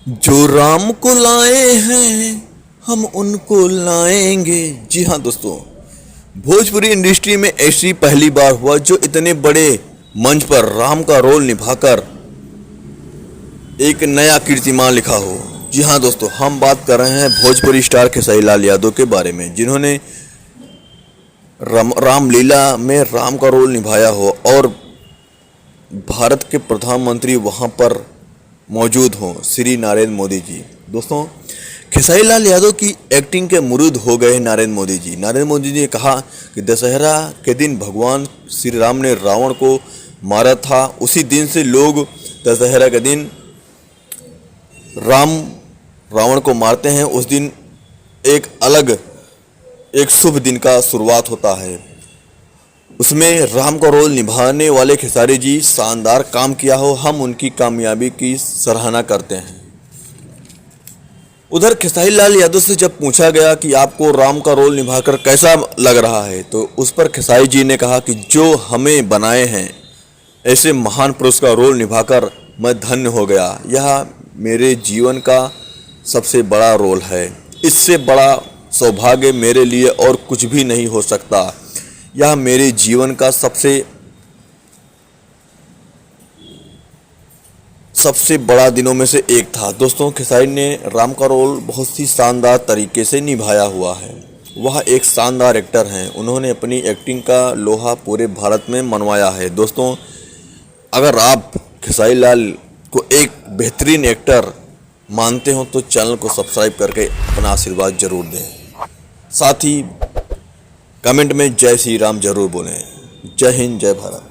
जो राम को लाए हैं हम उनको लाएंगे। जी हाँ दोस्तों, भोजपुरी इंडस्ट्री में ऐसी पहली बार हुआ जो इतने बड़े मंच पर राम का रोल निभाकर एक नया कीर्तिमान लिखा हो। जी हाँ दोस्तों, हम बात कर रहे हैं भोजपुरी स्टार खेसारी लाल यादव के बारे में, जिन्होंने रामलीला में राम का रोल निभाया हो और भारत के प्रधानमंत्री वहां पर मौजूद हों, श्री नरेंद्र मोदी जी। दोस्तों, खेसारी लाल यादव की एक्टिंग के मुरीद हो गए नरेंद्र मोदी जी। नरेंद्र मोदी जी ने कहा कि दशहरा के दिन भगवान श्री राम ने रावण को मारा था, उसी दिन से लोग दशहरा के दिन रावण को मारते हैं। उस दिन एक शुभ दिन का शुरुआत होता है। उसमें राम का रोल निभाने वाले खेसारी जी शानदार काम किया हो, हम उनकी कामयाबी की सराहना करते हैं। उधर खेसारी लाल यादव से जब पूछा गया कि आपको राम का रोल निभाकर कैसा लग रहा है, तो उस पर खेसारी जी ने कहा कि जो हमें बनाए हैं ऐसे महान पुरुष का रोल निभाकर मैं धन्य हो गया। यह मेरे जीवन का सबसे बड़ा रोल है। इससे बड़ा सौभाग्य मेरे लिए और कुछ भी नहीं हो सकता। यह मेरे जीवन का सबसे बड़ा दिनों में से एक था। दोस्तों, खेसारी ने राम का रोल बहुत ही शानदार तरीके से निभाया हुआ है। वह एक शानदार एक्टर हैं। उन्होंने अपनी एक्टिंग का लोहा पूरे भारत में मनवाया है। दोस्तों, अगर आप खेसारी लाल को एक बेहतरीन एक्टर मानते हो तो चैनल को सब्सक्राइब करके अपना आशीर्वाद जरूर दें। साथ ही कमेंट में जय श्री राम जरूर बोलें। जय हिंद, जय भारत।